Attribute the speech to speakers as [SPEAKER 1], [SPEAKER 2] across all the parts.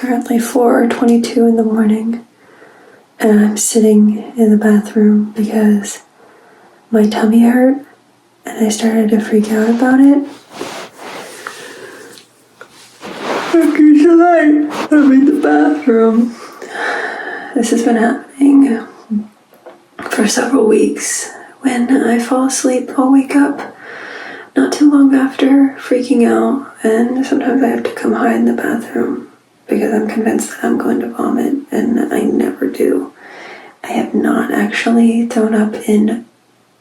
[SPEAKER 1] currently 4:22 in the morning, and I'm sitting in the bathroom because my tummy hurt, and I started to freak out about it. Okay, tonight I'm in the bathroom. This has been happening for several weeks. When I fall asleep, I'll wake up not too long after, freaking out, and sometimes I have to come hide in the bathroom because I'm convinced that I'm going to vomit, and I never do. I have not actually thrown up in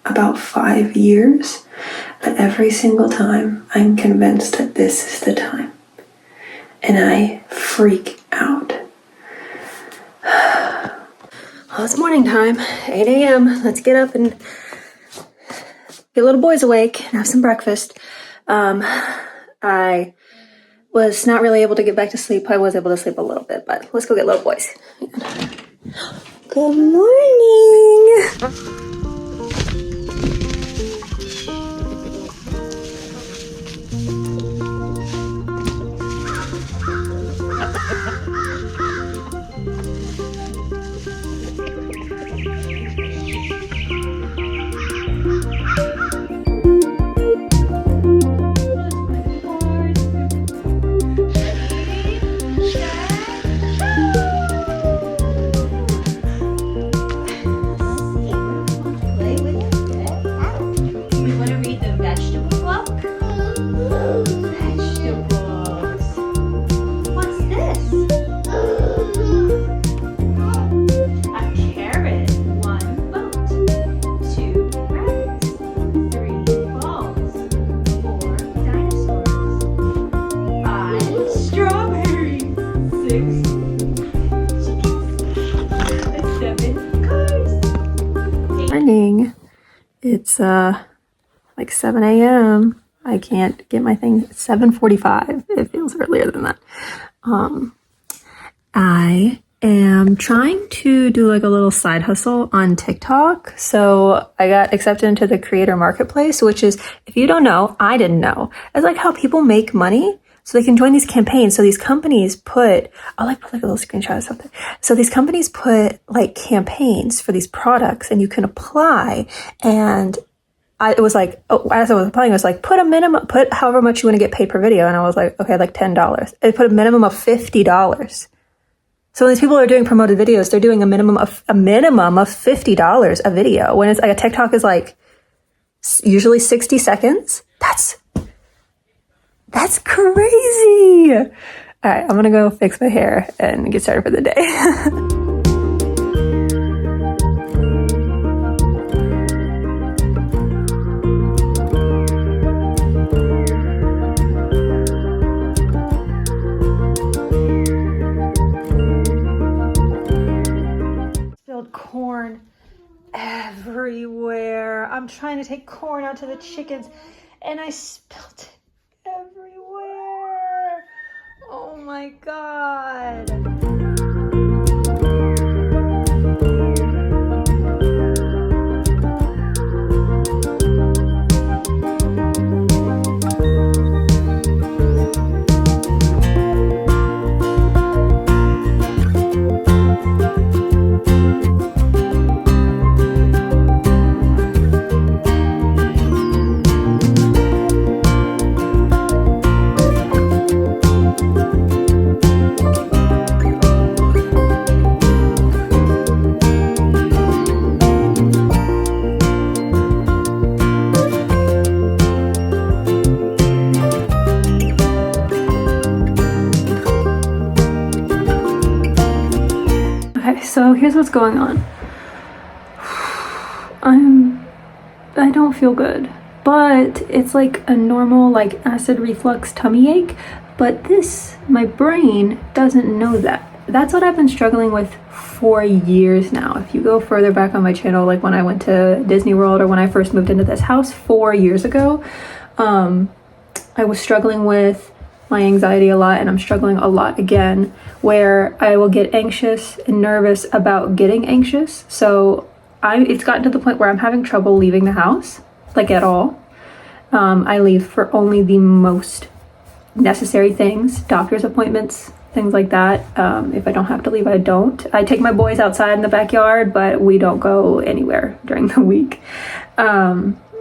[SPEAKER 1] about 5 years, but every single time I'm convinced that this is the time, and I freak out. Well, it's morning time, 8 a.m. Let's get up and get little boys awake and have some breakfast. I was not really able to get back to sleep. I was able to sleep a little bit, but let's go get little boys. Good morning. It's like 7 a.m. I can't get my thing. It's 7:45. It feels earlier than that. I am trying to do like a little side hustle on TikTok. So I got accepted into the creator marketplace, which is, if you don't know, I didn't know. It's like how people make money so they can join these campaigns. So these companies put, I'll like put like a little screenshot of something. So these companies put like campaigns for these products, and you can apply. And it was like, as I was applying, it was like, put however much you want to get paid per video. And I was like, okay, like $10. It put a minimum of $50. So when these people are doing promoted videos, they're doing a minimum of $50 a video. When it's like a TikTok is like usually 60 seconds. That's crazy. All right, I'm gonna go fix my hair and get started for the day. Spilled corn everywhere. I'm trying to take corn out to the chickens, and I spilled it everywhere. Oh my God. So here's what's going on. I don't feel good, but it's like a normal like acid reflux tummy ache, but my brain doesn't know that. That's what I've been struggling with for years now. If you go further back on my channel, like when I went to Disney World or when I first moved into this house 4 years ago, I was struggling with my anxiety a lot, and I'm struggling a lot again, where I will get anxious and nervous about getting anxious. So it's gotten to the point where I'm having trouble leaving the house, like at all. I leave for only the most necessary things, doctor's appointments, things like that. If I don't have to leave, I don't. I take my boys outside in the backyard, but we don't go anywhere during the week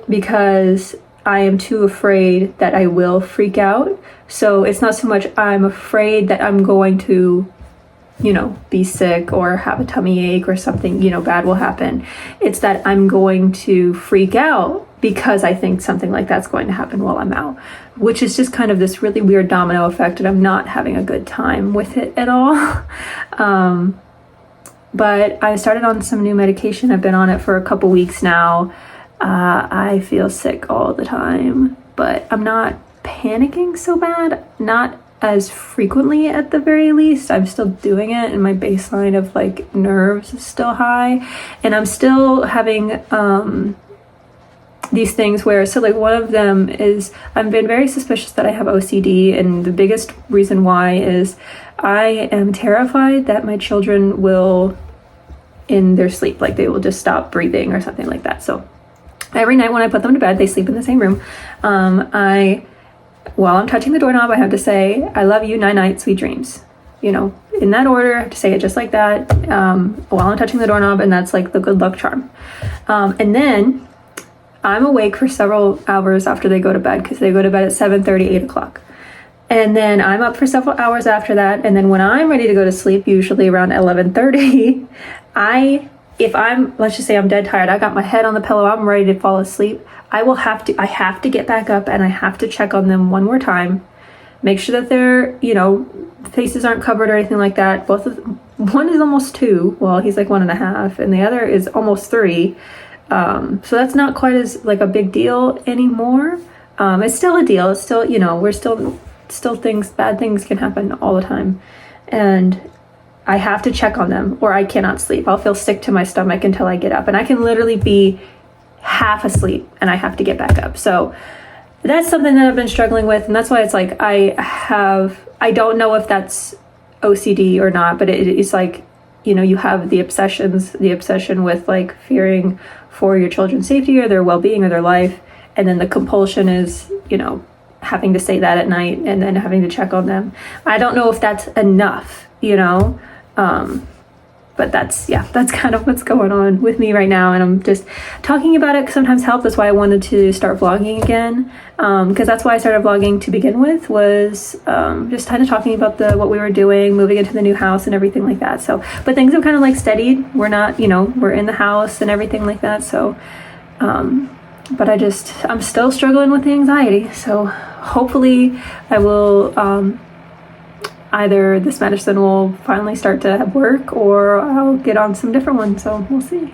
[SPEAKER 1] because I am too afraid that I will freak out. So it's not so much I'm afraid that I'm going to, be sick or have a tummy ache or something, bad will happen. It's that I'm going to freak out because I think something like that's going to happen while I'm out, which is just kind of this really weird domino effect, and I'm not having a good time with it at all. But I started on some new medication. I've been on it for a couple weeks now. I feel sick all the time, but I'm not panicking so bad, not as frequently at the very least. I'm still doing it, and my baseline of like nerves is still high, and I'm still having these things where, so like one of them is I've been very suspicious that I have OCD, and the biggest reason why is I am terrified that my children will, in their sleep, like they will just stop breathing or something like that. So every night when I put them to bed, they sleep in the same room. While I'm touching the doorknob, I have to say, I love you, night night, sweet dreams. In that order, I have to say it just like that while I'm touching the doorknob, and that's like the good luck charm. And then I'm awake for several hours after they go to bed, because they go to bed at 7:30, 8 o'clock. And then I'm up for several hours after that. And then when I'm ready to go to sleep, usually around 11:30, let's just say I'm dead tired, I got my head on the pillow, I'm ready to fall asleep, I have to get back up, and I have to check on them one more time, make sure that their, faces aren't covered or anything like that. One is almost 2, well, he's like 1.5, and the other is almost 3. So that's not quite as like a big deal anymore. It's still a deal. It's still, we're still bad things can happen all the time. And I have to check on them or I cannot sleep. I'll feel sick to my stomach until I get up, and I can literally be half asleep and I have to get back up. So that's something that I've been struggling with. And that's why it's like, I don't know if that's OCD or not, but it's like, you have the obsession with like fearing for your children's safety or their well-being or their life. And then the compulsion is, having to say that at night and then having to check on them. I don't know if that's enough, but that's kind of what's going on with me right now. And I'm just talking about it sometimes helps. That's why I wanted to start vlogging again. Because that's why I started vlogging to begin with, was just kind of talking about what we were doing, moving into the new house and everything like that. So, but things have kind of like steadied. We're not, we're in the house and everything like that. So, but I'm still struggling with the anxiety. So hopefully I will, either this medicine will finally start to work or I'll get on some different ones. So we'll see.